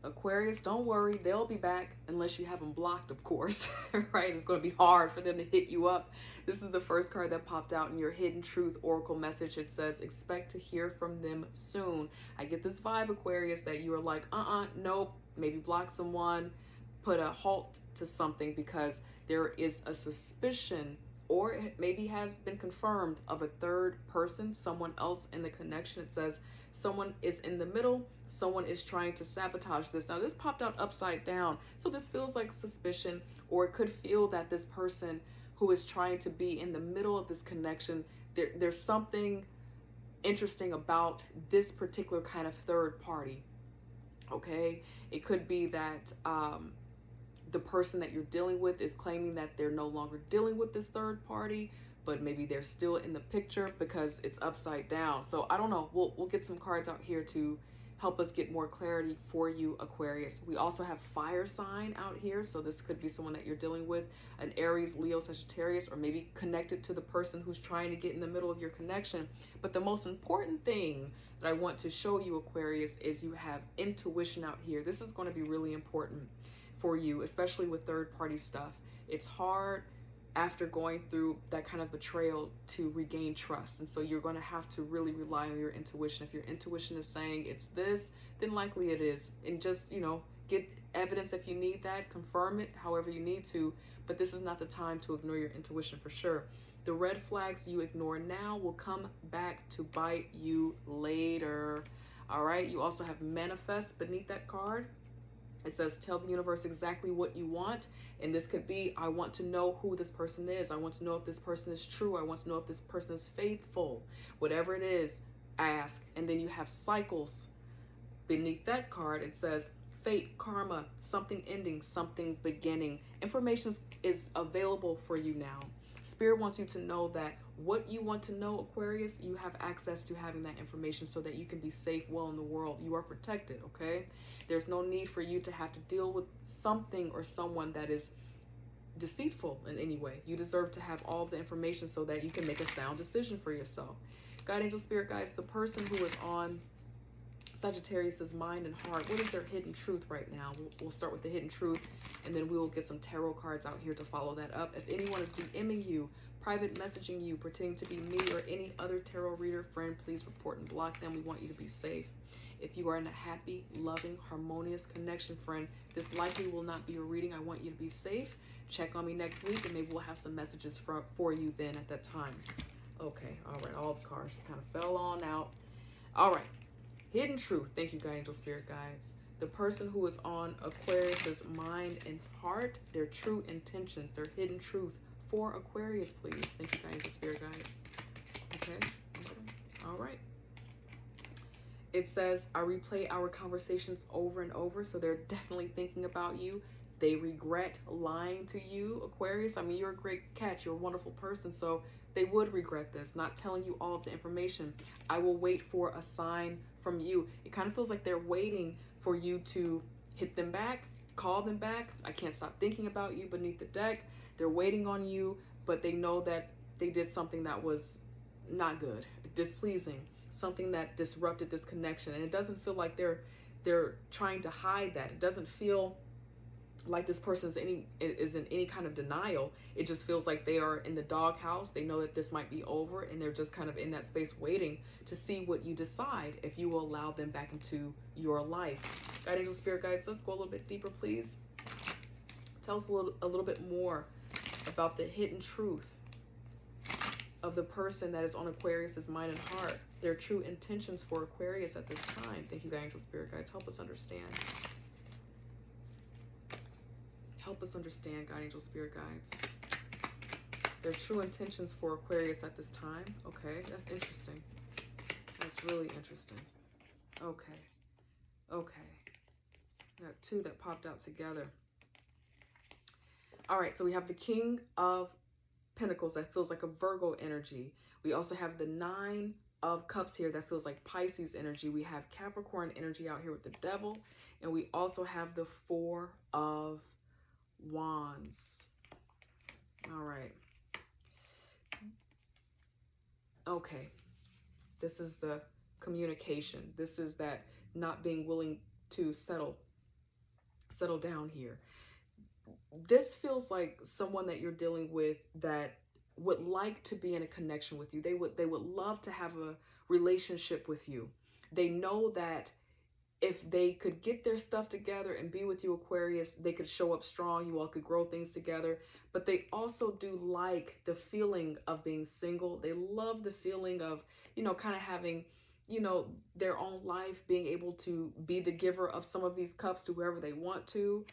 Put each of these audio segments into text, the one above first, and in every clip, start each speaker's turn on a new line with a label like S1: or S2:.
S1: Aquarius, don't worry, they'll be back unless you have them blocked, of course, right? It's going to be hard for them to hit you up. This is the first card that popped out in your Hidden Truth Oracle message. It says, expect to hear from them soon. I get this vibe, Aquarius, that you are like, nope, maybe block someone, put a halt to something because there is a suspicion, or it maybe has been confirmed, of a third person, someone else in the connection. It says someone is in the middle, someone is trying to sabotage this. Now this popped out upside down, so this feels like suspicion, or it could feel that this person who is trying to be in the middle of this connection, there's something interesting about this particular kind of third party. Okay, it could be that the person that you're dealing with is claiming that they're no longer dealing with this third party, but maybe they're still in the picture because it's upside down. So I don't know. We'll get some cards out here to help us get more clarity for you, Aquarius. We also have fire sign out here. So this could be someone that you're dealing with, an Aries, Leo, Sagittarius, or maybe connected to the person who's trying to get in the middle of your connection. But the most important thing that I want to show you, Aquarius, is you have intuition out here. This is going to be really important for you, especially with third-party stuff. It's hard after going through that kind of betrayal to regain trust. And so you're going to have to really rely on your intuition. If your intuition is saying it's this, then likely it is. And just, get evidence if you need that, confirm it however you need to, but this is not the time to ignore your intuition for sure. The red flags you ignore now will come back to bite you later. All right, you also have manifest beneath that card. It says, tell the universe exactly what you want. And this could be, I want to know who this person is. I want to know if this person is true. I want to know if this person is faithful. Whatever it is, ask. And then you have cycles beneath that card. It says, fate, karma, something ending, something beginning. Information is available for you now. Spirit wants you to know that what you want to know, Aquarius, you have access to having that information so that you can be safe well in the world. You are protected, okay? There's no need for you to have to deal with something or someone that is deceitful in any way. You deserve to have all the information so that you can make a sound decision for yourself. God, angel, spirit guides, the person who is on Sagittarius's mind and heart, what is their hidden truth right now? We'll start with the hidden truth, and then we will get some tarot cards out here to follow that up. If anyone is DMing you, private messaging you, pretending to be me or any other tarot reader friend, please report and block them. We want you to be safe. If you are in a happy, loving, harmonious connection, friend, this likely will not be a reading. I want you to be safe. Check on me next week, and maybe we'll have some messages for you then at that time. Okay, all right, all the cards just kind of fell on out. All right. Hidden truth. Thank you, God, angel, spirit guides. The person who is on Aquarius's mind and heart, their true intentions, their hidden truth for Aquarius, please. Thank you, God, angel, spirit guides. Okay. All right. It says, I replay our conversations over and over. So they're definitely thinking about you. They regret lying to you, Aquarius. I mean, you're a great catch. You're a wonderful person. So they would regret this, not telling you all of the information. I will wait for a sign from you. It kind of feels like they're waiting for you to hit them back, call them back. I can't stop thinking about you beneath the deck. They're waiting on you, but they know that they did something that was not good, displeasing, something that disrupted this connection. And it doesn't feel like they're trying to hide that. It doesn't feel like this person is in any kind of denial. It just feels like they are in the doghouse. They know that this might be over, and they're just kind of in that space waiting to see what you decide, if you will allow them back into your life. God, angel, spirit guides, let's go a little bit deeper, please. Tell us a little bit more about the hidden truth of the person that is on Aquarius's mind and heart, their true intentions for Aquarius at this time. Thank you, God, angel, spirit guides. Help us understand. Help us understand, God, angel, spirit guides. Their true intentions for Aquarius at this time. Okay, that's interesting. That's really interesting. Okay. Okay. Got two that popped out together. All right, so we have the King of Pentacles that feels like a Virgo energy. We also have the Nine of Cups here that feels like Pisces energy. We have Capricorn energy out here with the Devil. And we also have the Four of Wands. All right. Okay. This is the communication. This is that not being willing to settle settle down here. This feels like someone that you're dealing with that would like to be in a connection with you. They would love to have a relationship with you. They know that if they could get their stuff together and be with you, Aquarius, they could show up strong. You all could grow things together. But they also do like the feeling of being single. They love the feeling of, kind of having, their own life, being able to be the giver of some of these cups to whoever they want to.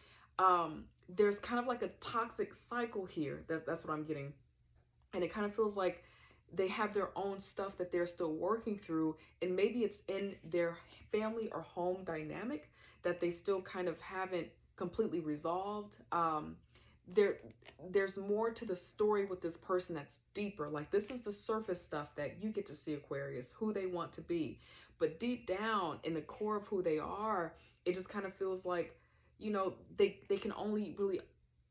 S1: There's kind of like a toxic cycle here. That's what I'm getting. And it kind of feels like they have their own stuff that they're still working through, and maybe it's in their family or home dynamic that they still kind of haven't completely resolved. There's more to the story with this person that's deeper. Like, this is the surface stuff that you get to see, Aquarius, who they want to be. But deep down in the core of who they are, it just kind of feels like, they can only really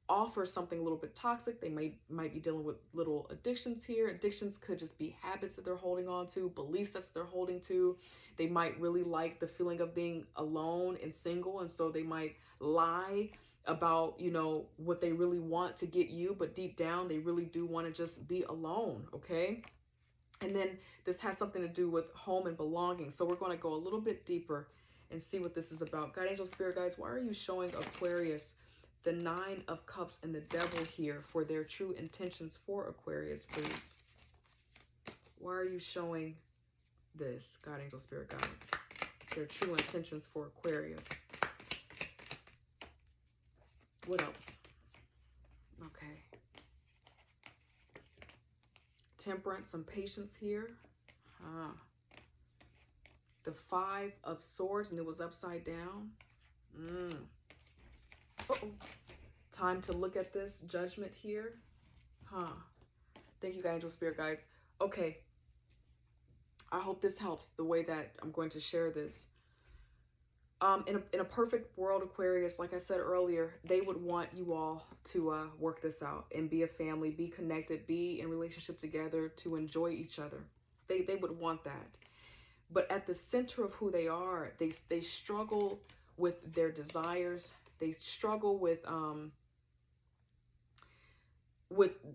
S1: offer something a little bit toxic. They might be dealing with little addictions here. Addictions could just be habits that they're holding on to, beliefs that they're holding to. They might really like the feeling of being alone and single, and so they might lie about, what they really want to get you, but deep down they really do want to just be alone, okay? And then this has something to do with home and belonging. So we're going to go a little bit deeper and see what this is about. God, angel, spirit guides, why are you showing Aquarius the 9 of Cups and the Devil here for their true intentions for Aquarius, please? Why are you showing this, God, angel, spirit guides? Their true intentions for Aquarius. What else? Okay. Temperance, some patience here. The 5 of Swords, and it was upside down. Uh-oh. Time to look at this. Judgment here. Thank you, God, angel, spirit guides. Okay. I hope this helps the way that I'm going to share this. In a perfect world, Aquarius, like I said earlier, they would want you all to work this out and be a family, be connected, be in relationship together, to enjoy each other. They would want that. But at the center of who they are, they struggle with their desires. They struggle with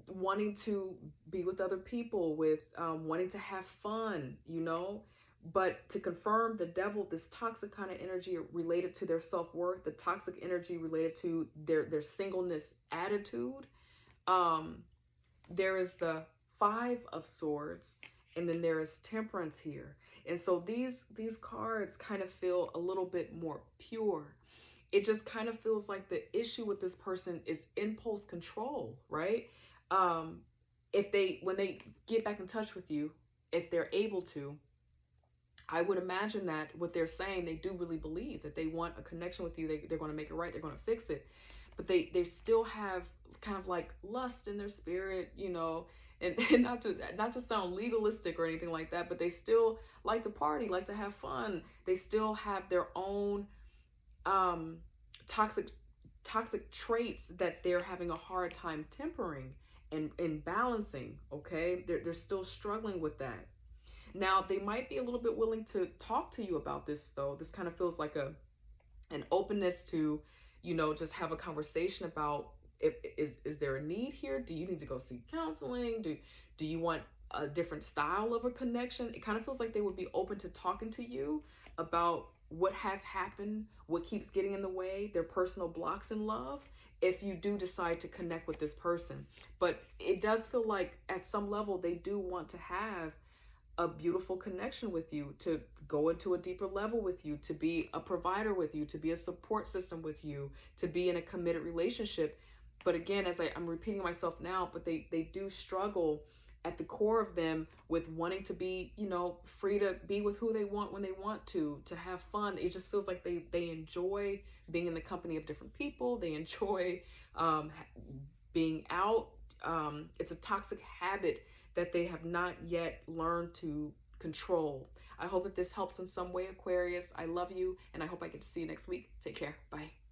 S1: wanting to be with other people, with wanting to have fun, But to confirm, the Devil, this toxic kind of energy related to their self-worth, the toxic energy related to their singleness attitude. There is the 5 of Swords, and then there is Temperance here. And so these cards kind of feel a little bit more pure. It just kind of feels like the issue with this person is impulse control, right? When they get back in touch with you, if they're able to, I would imagine that what they're saying, they do really believe that they want a connection with you. They're going to make it right. They're going to fix it. But they still have kind of like lust in their spirit, and not to sound legalistic or anything like that, but they still like to party, like to have fun. They still have their own toxic traits that they're having a hard time tempering and balancing. Okay, they're still struggling with that. Now, they might be a little bit willing to talk to you about this, though. This kind of feels like an openness to, just have a conversation about, is there a need here? Do you need to go seek counseling? Do you want a different style of a connection? It kind of feels like they would be open to talking to you about what has happened, what keeps getting in the way, their personal blocks in love, if you do decide to connect with this person. But it does feel like at some level they do want to have a beautiful connection with you, to go into a deeper level with you, to be a provider with you, to be a support system with you, to be in a committed relationship. But again, as I'm repeating myself now, but they do struggle at the core of them with wanting to be, free to be with who they want when they want to have fun. It just feels like they enjoy being in the company of different people. They enjoy being out. It's a toxic habit that they have not yet learned to control. I hope that this helps in some way, Aquarius. I love you, and I hope I get to see you next week. Take care. Bye.